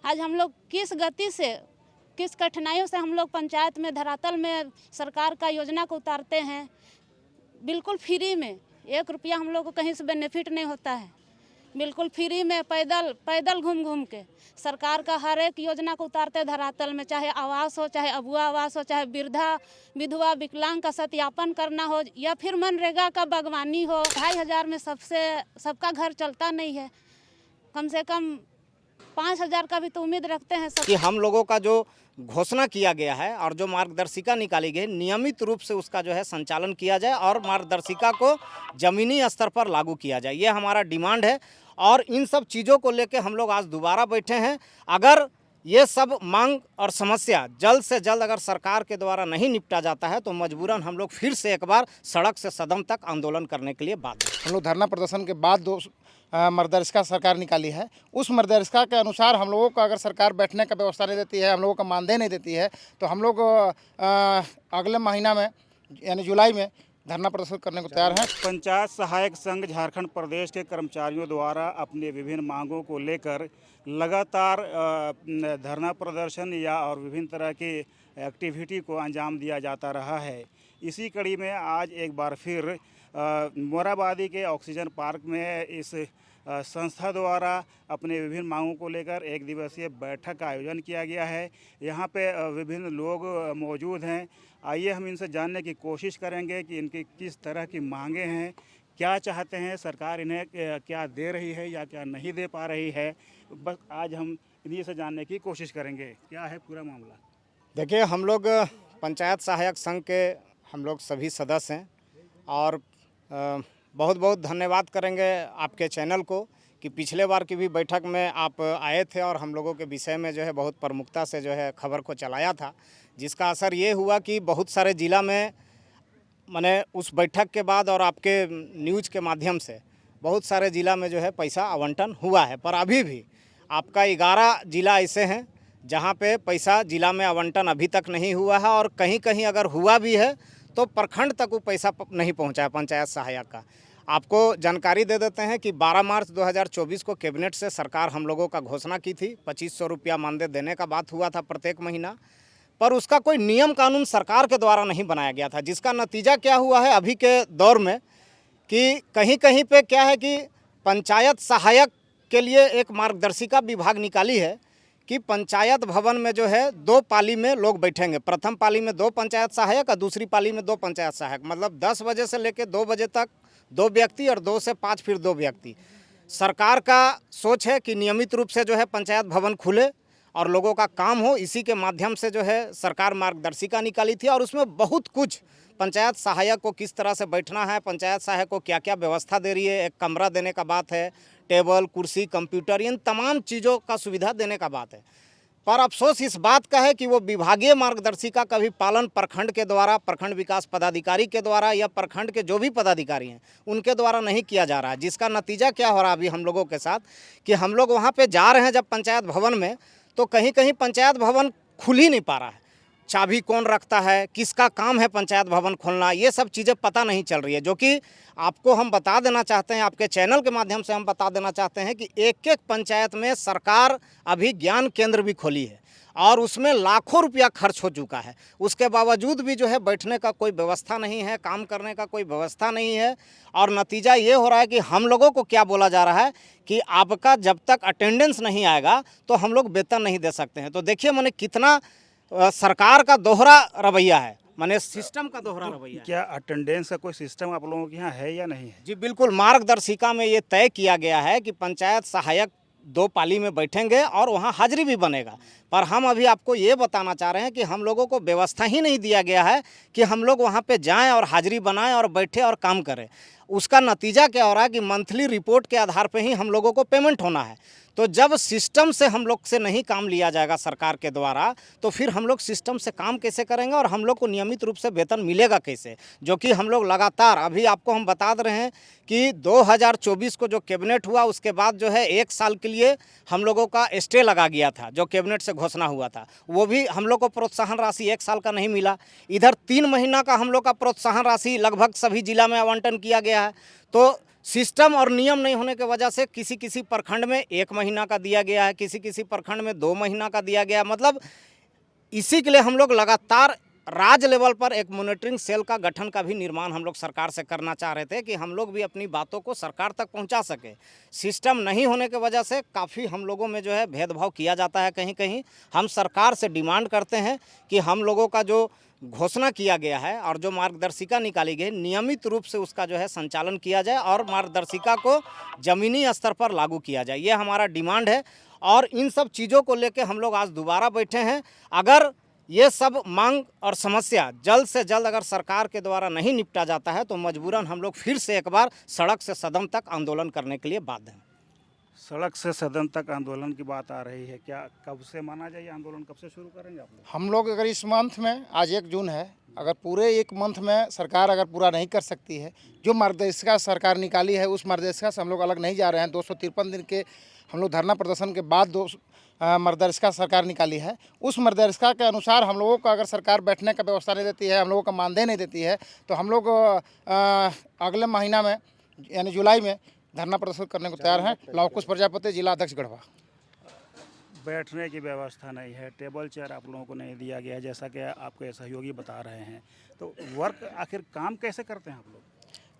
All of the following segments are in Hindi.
आज हम लोग किस गति से, किस कठिनाइयों से हम लोग पंचायत में धरातल में सरकार का योजना को उतारते हैं, बिल्कुल फ्री में। 1 रुपया हम लोग को कहीं से बेनिफिट नहीं होता है, बिल्कुल फ्री में पैदल घूम घूम के सरकार का हर एक योजना को उतारते धरातल में, चाहे आवास हो, चाहे अबुआ आवास हो, चाहे वृद्धा विधवा विकलांग का सत्यापन करना हो, या फिर मनरेगा का बागवानी हो। 2,500 में सबका घर चलता नहीं है, कम से कम 5,000 का भी तो उम्मीद रखते हैं सब। कि हम लोगों का जो घोषणा किया गया है और जो मार्गदर्शिका निकाली गई, नियमित रूप से उसका जो है संचालन किया जाए और मार्गदर्शिका को जमीनी स्तर पर लागू किया जाए, ये हमारा डिमांड है। और इन सब चीज़ों को लेकर हम लोग आज दोबारा बैठे हैं। अगर ये सब मांग और समस्या जल्द से जल्द अगर सरकार के द्वारा नहीं निपटा जाता है तो मजबूरन हम लोग फिर से एक बार सड़क से सदन तक आंदोलन करने के लिए बाध्य हैं। हम लोग धरना प्रदर्शन के बाद दो मार्गदर्शिका सरकार निकाली है। उस मार्गदर्शिका के अनुसार हम लोगों को अगर सरकार बैठने का व्यवस्था नहीं देती है, हम लोगों को मानदेय नहीं देती है, तो हम लोग अगले महीना में यानी जुलाई में धरना प्रदर्शन करने को तैयार हैं। पंचायत सहायक संघ झारखंड प्रदेश के कर्मचारियों द्वारा अपने विभिन्न मांगों को लेकर लगातार धरना प्रदर्शन या और विभिन्न तरह की एक्टिविटी को अंजाम दिया जाता रहा है। इसी कड़ी में आज एक बार फिर मोराबादी के ऑक्सीजन पार्क में इस संस्था द्वारा अपने विभिन्न मांगों को लेकर एक दिवसीय बैठक का आयोजन किया गया है। यहाँ पे विभिन्न लोग मौजूद हैं। आइए हम इनसे जानने की कोशिश करेंगे कि इनकी किस तरह की मांगे हैं, क्या चाहते हैं, सरकार इन्हें क्या दे रही है या क्या नहीं दे पा रही है। बस आज हम इन्हीं से जानने की कोशिश करेंगे क्या है पूरा मामला। देखिए, हम लोग पंचायत सहायक संघ के हम लोग सभी सदस्य हैं और बहुत बहुत धन्यवाद करेंगे आपके चैनल को कि पिछले बार की भी बैठक में आप आए थे और हम लोगों के विषय में जो है बहुत प्रमुखता से जो है खबर को चलाया था, जिसका असर ये हुआ कि बहुत सारे ज़िला में माने उस बैठक के बाद और आपके न्यूज़ के माध्यम से बहुत सारे ज़िला में जो है पैसा आवंटन हुआ है। पर अभी भी आपका 11 ज़िला ऐसे हैं जहाँ पे पैसा ज़िला में आवंटन अभी तक नहीं हुआ है, और कहीं कहीं अगर हुआ भी है तो प्रखंड तक वो पैसा नहीं पहुंचा है पंचायत सहायक का। आपको जानकारी दे देते हैं कि 12 मार्च 2024 को कैबिनेट से सरकार हम लोगों का घोषणा की थी, 2500 रुपया मानदेय देने का बात हुआ था प्रत्येक महीना, पर उसका कोई नियम कानून सरकार के द्वारा नहीं बनाया गया था। जिसका नतीजा क्या हुआ है अभी के दौर में कि कहीं कहीं पे क्या है कि पंचायत सहायक के लिए एक मार्गदर्शिका विभाग निकाली है कि पंचायत भवन में जो है 2 पाली में लोग बैठेंगे। प्रथम पाली में 2 पंचायत सहायक और दूसरी पाली में 2 पंचायत सहायक, मतलब 10 बजे से लेकर 2 बजे तक 2 व्यक्ति और 2 से 5 फिर 2 व्यक्ति। सरकार का सोच है कि नियमित रूप से जो है पंचायत भवन खुले और लोगों का काम हो, इसी के माध्यम से जो है सरकार मार्गदर्शिका निकाली थी। और उसमें बहुत कुछ पंचायत सहायक को किस तरह से बैठना है, पंचायत सहायक को क्या क्या व्यवस्था दे रही है, एक कमरा देने का बात है, टेबल कुर्सी कंप्यूटर, इन तमाम चीज़ों का सुविधा देने का बात है। पर अफसोस इस बात का है कि वो विभागीय मार्गदर्शिका का भी पालन प्रखंड के द्वारा, प्रखंड विकास पदाधिकारी के द्वारा या प्रखंड के जो भी पदाधिकारी हैं उनके द्वारा नहीं किया जा रहा है। जिसका नतीजा क्या हो रहा है अभी हम लोगों के साथ कि हम लोग वहाँ पे जा रहे हैं जब पंचायत भवन में, तो कहीं कहीं पंचायत भवन खुल ही नहीं पा रहा है। चाबी कौन रखता है, किसका काम है पंचायत भवन खोलना, ये सब चीज़ें पता नहीं चल रही है। जो कि आपको हम बता देना चाहते हैं, आपके चैनल के माध्यम से हम बता देना चाहते हैं कि एक एक पंचायत में सरकार अभी ज्ञान केंद्र भी खोली है और उसमें लाखों रुपया खर्च हो चुका है। उसके बावजूद भी जो है बैठने का कोई व्यवस्था नहीं है, काम करने का कोई व्यवस्था नहीं है। और नतीजा ये हो रहा है कि हम लोगों को क्या बोला जा रहा है कि आपका जब तक अटेंडेंस नहीं आएगा तो हम लोग वेतन नहीं दे सकते हैं। तो देखिए मैंने कितना सरकार का दोहरा रवैया है, माने सिस्टम का दोहरा रवैया। क्या अटेंडेंस का कोई सिस्टम आप लोगों के यहाँ है या नहीं है? जी बिल्कुल, मार्गदर्शिका में ये तय किया गया है कि पंचायत सहायक 2 पाली में बैठेंगे और वहाँ हाजिरी भी बनेगा। पर हम अभी आपको ये बताना चाह रहे हैं कि हम लोगों को व्यवस्था ही नहीं दिया गया है कि हम लोग वहाँ पे जाएं और हाजिरी बनाएं और बैठे और काम करें। उसका नतीजा क्या हो रहा है कि मंथली रिपोर्ट के आधार पे ही हम लोगों को पेमेंट होना है। तो जब सिस्टम से हम लोग से नहीं काम लिया जाएगा सरकार के द्वारा, तो फिर हम लोग सिस्टम से काम कैसे करेंगे और हम लोग को नियमित रूप से वेतन मिलेगा कैसे? जो कि हम लोग लगातार अभी आपको हम बता दे रहे हैं कि 2024 को जो कैबिनेट हुआ उसके बाद जो है 1 साल के लिए हम लोगों का स्टे लगा गया था, जो कैबिनेट से घोषणा हुआ था। वो भी हम लोग को प्रोत्साहन राशि 1 साल का नहीं मिला। इधर 3 महीना का हम लोग का प्रोत्साहन राशि लगभग सभी जिला में आवंटन किया गया है। तो सिस्टम और नियम नहीं होने की वजह से किसी किसी प्रखंड में 1 महीना का दिया गया है, किसी किसी प्रखंड में 2 महीना का दिया गया। मतलब इसी के लिए हम लोग लगातार राज्य लेवल पर एक मॉनिटरिंग सेल का गठन का भी निर्माण हम लोग सरकार से करना चाह रहे थे कि हम लोग भी अपनी बातों को सरकार तक पहुंचा सके। सिस्टम नहीं होने की वजह से काफ़ी हम लोगों में जो है भेदभाव किया जाता है। कहीं कहीं हम सरकार से डिमांड करते हैं कि हम लोगों का जो घोषणा किया गया है और जो मार्गदर्शिका निकाली गई नियमित रूप से उसका जो है संचालन किया जाए और मार्गदर्शिका को ज़मीनी स्तर पर लागू किया जाए, ये हमारा डिमांड है। और इन सब चीज़ों को लेकर हम लोग आज दोबारा बैठे हैं। अगर ये सब मांग और समस्या जल्द से जल्द अगर सरकार के द्वारा नहीं निपटा जाता है तो मजबूरन हम लोग फिर से एक बार सड़क से सदन तक आंदोलन करने के लिए बाध्य हैं। सड़क से सदन तक आंदोलन की बात आ रही है, क्या कब से माना जाए आंदोलन, कब से शुरू करेंगे आप लोग? हम लोग अगर इस मंथ में, आज 1 जून है, अगर पूरे 1 मंथ में सरकार अगर पूरा नहीं कर सकती है, जो मार्गदर्शिका सरकार निकाली है उस मार्गदर्शिका से हम लोग अलग नहीं जा रहे हैं। 253 दिन के हम लोग धरना प्रदर्शन के बाद मार्गदर्शिका सरकार निकाली है। उस मार्गदर्शिका के अनुसार हम लोगों को अगर सरकार बैठने का व्यवस्था नहीं देती है, हम लोगों का मानदेय नहीं देती है, तो हम लोग अगले महीना में यानी जुलाई में धरना प्रदर्शन करने को तैयार हैं। लवकुश प्रजापति, जिला अध्यक्ष गढ़वा। बैठने की व्यवस्था नहीं है, टेबल चेयर आप लोगों को नहीं दिया गया है, जैसा कि आपके सहयोगी बता रहे हैं, तो वर्क आखिर काम कैसे करते हैं आप लोग?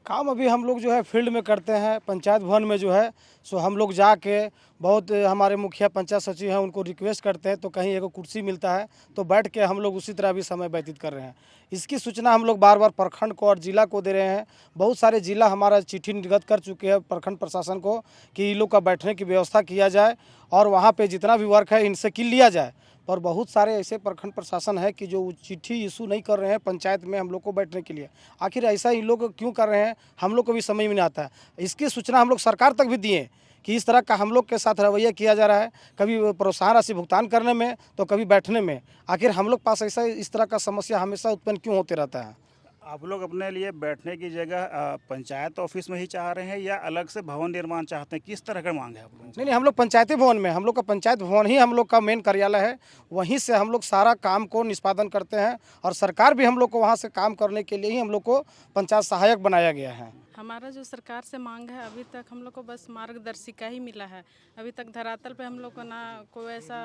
काम अभी हम लोग जो है फील्ड में करते हैं, पंचायत भवन में जो है सो हम लोग जाके बहुत हमारे मुखिया पंचायत सचिव हैं उनको रिक्वेस्ट करते हैं तो कहीं एक कुर्सी मिलता है तो बैठ के हम लोग उसी तरह भी समय व्यतीत कर रहे हैं। इसकी सूचना हम लोग बार बार प्रखंड को और जिला को दे रहे हैं। बहुत सारे जिला हमारा चिट्ठी निर्गत कर चुके हैं प्रखंड प्रशासन को कि इन लोग का बैठने की व्यवस्था किया जाए और वहाँ पर जितना भी वर्क है इनसे किल लिया जाए। और बहुत सारे ऐसे प्रखंड प्रशासन है कि जो चिट्ठी इशू नहीं कर रहे हैं पंचायत में हम लोग को बैठने के लिए। आखिर ऐसा इन लोग क्यों कर रहे हैं हम लोग को भी समझ में नहीं आता है। इसकी सूचना हम लोग सरकार तक भी दिए कि इस तरह का हम लोग के साथ रवैया किया जा रहा है, कभी प्रोत्साहन राशि भुगतान करने में तो कभी बैठने में। आखिर हम लोग पास ऐसा इस तरह का समस्या हमेशा उत्पन्न क्यों होते रहता है। आप लोग अपने लिए बैठने की जगह पंचायत ऑफिस में ही चाह रहे हैं या अलग से भवन निर्माण चाहते हैं, किस तरह का मांग है आप लोगों की? नहीं, हम लोग पंचायती भवन में, हम लोग का पंचायत भवन ही हम लोग का मेन कार्यालय है, वहीं से हम लोग सारा काम को निष्पादन करते हैं और सरकार भी हम लोग को वहाँ से काम करने के लिए ही हम लोग को पंचायत सहायक बनाया गया है। हमारा जो सरकार से मांग है अभी तक हम लोग को बस मार्गदर्शिका ही मिला है। अभी तक धरातल पे हम लोग को ना कोई ऐसा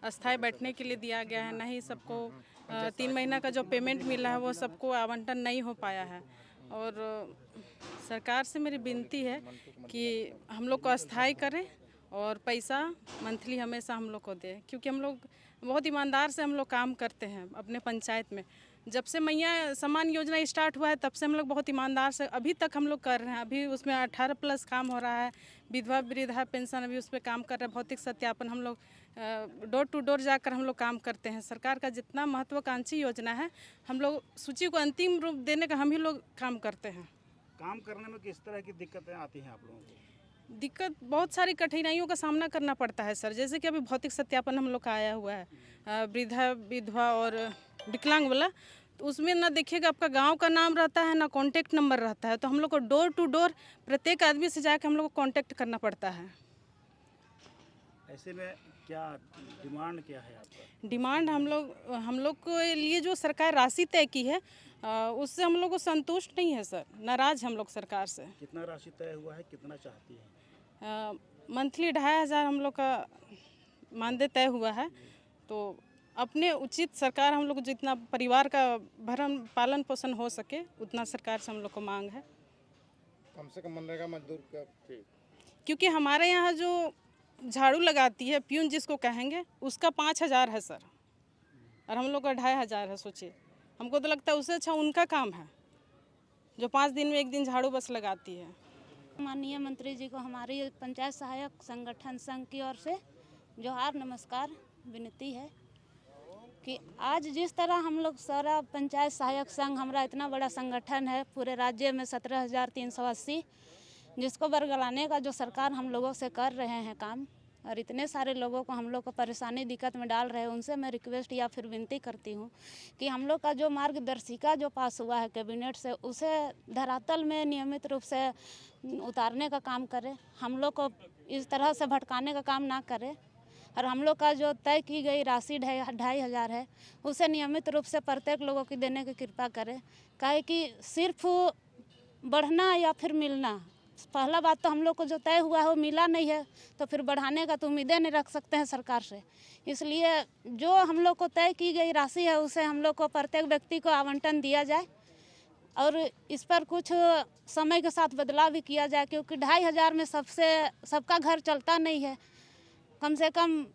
अस्थायी बैठने के लिए दिया गया है, ना ही सबको 3 महीना का जो पेमेंट मिला है वो सबको आवंटन नहीं हो पाया है। और सरकार से मेरी विनती है कि हम लोग को अस्थायी करें और पैसा मंथली हमेशा हम लोग को दे, क्योंकि हम लोग बहुत ईमानदार से हम लोग काम करते हैं अपने पंचायत में। जब से मैया सम्मान योजना स्टार्ट हुआ है तब से हम लोग बहुत ईमानदार से अभी तक हम लोग कर रहे हैं। अभी उसमें 18+ काम हो रहा है, विधवा वृद्धा पेंशन अभी उस पर काम कर रहे हैं, भौतिक सत्यापन हम लोग डोर टू डोर जाकर हम लोग काम करते हैं। सरकार का जितना महत्वाकांक्षी योजना है हम लोग सूची को अंतिम रूप देने का हम ही लोग काम करते हैं। काम करने में किस तरह की दिक्कतें आती हैं आप लोगों को? दिक्कत बहुत सारी कठिनाइयों का सामना करना पड़ता है सर। जैसे कि अभी भौतिक सत्यापन हम लोग का आया हुआ है, वृद्धा विधवा और विकलांग वाला, तो उसमें ना देखिएगा आपका गांव का नाम रहता है ना कॉन्टैक्ट नंबर रहता है, तो हम लोग को डोर टू डोर प्रत्येक आदमी से जाकर हम लोग को कॉन्टैक्ट करना पड़ता है। ऐसे में क्या डिमांड क्या है आपका? डिमांड हम लोग के लिए जो सरकार राशि तय की है उससे हम लोग को संतुष्ट नहीं है सर, नाराज हम लोग सरकार से। कितना राशि तय हुआ है, कितना चाहती है? मंथली 2500 हम लोग का मानदेय तय हुआ है, तो अपने उचित सरकार हम लोग जितना परिवार का भरण पालन पोषण हो सके उतना सरकार से हम लोग को मांग है। कम से कम मनरेगा मजदूर का, क्योंकि हमारे यहाँ जो झाड़ू लगाती है प्यून जिसको कहेंगे उसका 5000 है सर, और हम लोग का 2500 है। सोचिए, हमको तो लगता है उससे अच्छा उनका काम है जो 5 दिन में 1 दिन झाड़ू बस लगाती है। माननीय मंत्री जी को हमारी पंचायत सहायक संगठन संघ की ओर से जोहार नमस्कार विनती है कि आज जिस तरह हम लोग सारा पंचायत सहायक संघ, हमारा इतना बड़ा संगठन है पूरे राज्य में 17,380, जिसको बरगलाने का जो सरकार हम लोगों से कर रहे हैं काम, और इतने सारे लोगों को हम लोग को परेशानी दिक्कत में डाल रहे हैं, उनसे मैं रिक्वेस्ट या फिर विनती करती हूँ कि हम लोग का जो मार्गदर्शिका जो पास हुआ है कैबिनेट से उसे धरातल में नियमित रूप से उतारने का काम करें, हम लोग को इस तरह से भटकाने का काम ना करें, और हम लोग का जो तय की गई राशि 2500 है उसे नियमित रूप से प्रत्येक लोगों की देने की कृपा करें। काहे कि सिर्फ बढ़ना या फिर मिलना पहला बात तो हम लोग को जो तय हुआ है वो मिला नहीं है, तो फिर बढ़ाने का तो उम्मीदें नहीं रख सकते हैं सरकार से। इसलिए जो हम लोग को तय की गई राशि है उसे हम लोग को प्रत्येक व्यक्ति को आवंटन दिया जाए और इस पर कुछ समय के साथ बदलाव भी किया जाए, क्योंकि 2500 में सबका घर चलता नहीं है। कम से कम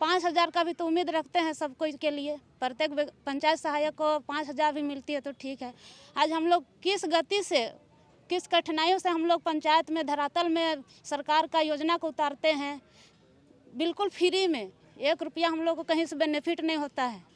5000 का भी तो उम्मीद रखते हैं सब कोई के लिए। प्रत्येक पंचायत सहायक को 5000 भी मिलती है तो ठीक है। आज हम लोग किस गति से, किस कठिनाइयों से हम लोग पंचायत में धरातल में सरकार का योजना को उतारते हैं, बिल्कुल फ्री में, 1 रुपया हम लोग को कहीं से बेनिफिट नहीं होता है।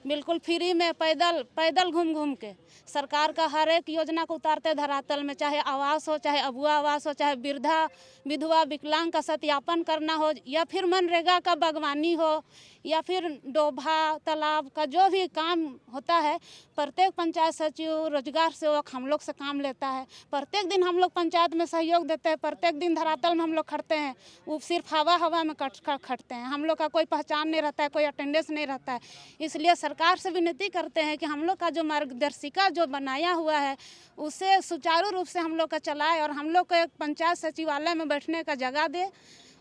बिल्कुल फ्री में पैदल घूम के सरकार का हर एक योजना को उतारते धरातल में, चाहे आवास हो, चाहे अबुआ आवास हो, चाहे वृद्धा विधवा विकलांग का सत्यापन करना हो, या फिर मनरेगा का बागवानी हो, या फिर डोभा तालाब का जो भी काम होता है, प्रत्येक पंचायत सचिव रोजगार सेवक हम लोग से काम लेता है। प्रत्येक दिन हम लोग पंचायत में सहयोग देते हैं, प्रत्येक दिन धरातल में हम लोग खटते हैं। वो सिर्फ हवा में खटते हैं, हम लोग का कोई पहचान नहीं रहता है, कोई अटेंडेंस नहीं रहता है। इसलिए सरकार से विनती करते हैं कि हम लोग का जो मार्गदर्शिका जो बनाया हुआ है उसे सुचारू रूप से हम लोग का चलाए और हम लोग को एक पंचायत सचिवालय में बैठने का जगह दे।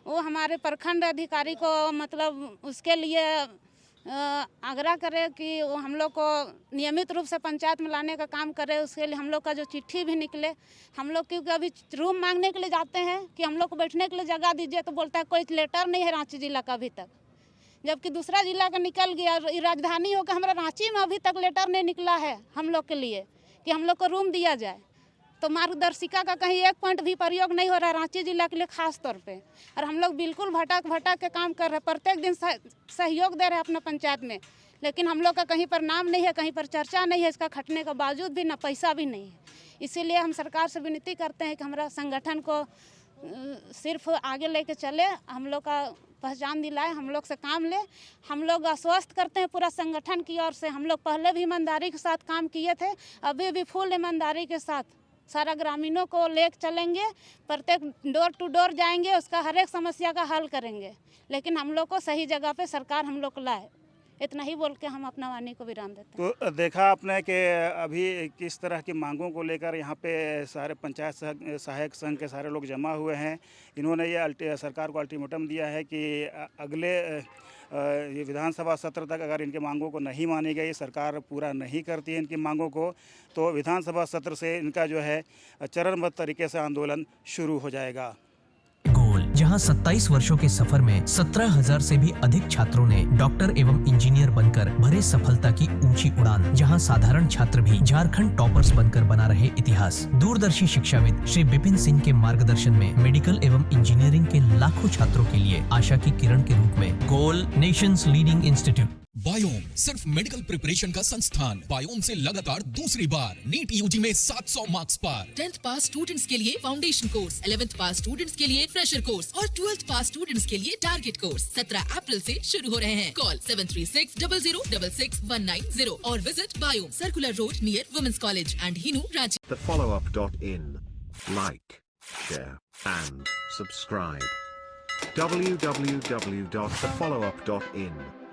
वो हमारे प्रखंड अधिकारी को मतलब उसके लिए आग्रह करे कि वो हम लोग को नियमित रूप से पंचायत में लाने का काम करे। उसके लिए हम लोग का जो चिट्ठी भी निकले, हम लोग क्योंकि अभी रूम मांगने के लिए जाते हैं कि हम लोग को बैठने के लिए जगह दीजिए, तो बोलता है कोई लेटर नहीं है रांची जिला का अभी तक, जबकि दूसरा जिला का निकल गया। राजधानी होकर हमारा रांची में अभी तक लेटर नहीं निकला है हम लोग के लिए कि हम लोग को रूम दिया जाए। तो मार्गदर्शिका का कहीं एक पॉइंट भी प्रयोग नहीं हो रहा है रांची जिला के लिए खास तौर पे, और हम लोग बिल्कुल भटक के काम कर रहे हैं। प्रत्येक दिन सहयोग दे रहे हैं अपना पंचायत में, लेकिन हम लोग का कहीं पर नाम नहीं है, कहीं पर चर्चा नहीं है। इसका खटने के बावजूद भी ना पैसा भी नहीं है। इसीलिए हम सरकार से विनती करते हैं कि हमारा संगठन को सिर्फ आगे लेके चले, हम लोग का पहचान दिलाए, हम लोग से काम ले। हम लोग आश्वस्त करते हैं पूरा संगठन की ओर से। हम लोग पहले भी ईमानदारी के साथ काम किए थे, अभी भी फुल ईमानदारी के साथ सारा ग्रामीणों को लेकर चलेंगे, प्रत्येक डोर टू डोर जाएंगे, उसका हर एक समस्या का हल करेंगे। लेकिन हम लोग को सही जगह पे सरकार हम लोग को लाए। इतना ही बोल के हम अपना वाणी को विराम देते हैं। तो देखा आपने कि अभी किस तरह की मांगों को लेकर यहाँ पे सारे पंचायत सहायक संघ के सारे लोग जमा हुए हैं। इन्होंने ये सरकार को अल्टीमेटम दिया है कि अगले ये विधानसभा सत्र तक अगर इनके मांगों को नहीं मानी गई, सरकार पूरा नहीं करती है इनकी मांगों को, तो विधानसभा सत्र से इनका जो है चरणबद्ध तरीके से आंदोलन शुरू हो जाएगा। जहां 27 वर्षों के सफर में 17,000 से भी अधिक छात्रों ने डॉक्टर एवं इंजीनियर बनकर भरे सफलता की ऊंची उड़ान। जहां साधारण छात्र भी झारखंड टॉपर्स बनकर बना रहे इतिहास। दूरदर्शी शिक्षाविद श्री विपिन सिंह के मार्गदर्शन में मेडिकल एवं इंजीनियरिंग के लाखों छात्रों के लिए आशा की किरण के रूप में गोल नेशंस लीडिंग इंस्टीट्यूट। बायोम सिर्फ मेडिकल प्रिपरेशन का संस्थान। बायोम से लगातार दूसरी बार नीट यूजी में 700 मार्क्स पार। 10th पास स्टूडेंट्स के लिए फाउंडेशन कोर्स, 11th पास स्टूडेंट्स के लिए फ्रेशर कोर्स और 12th पास स्टूडेंट्स के लिए टारगेट कोर्स 17 अप्रैल से शुरू हो रहे हैं। कॉल 7360066190 और visit Biome, circular road near women's college and Hinoo, Ranchi. thefollowup.in. Like, share and subscribe. www.thefollowup.in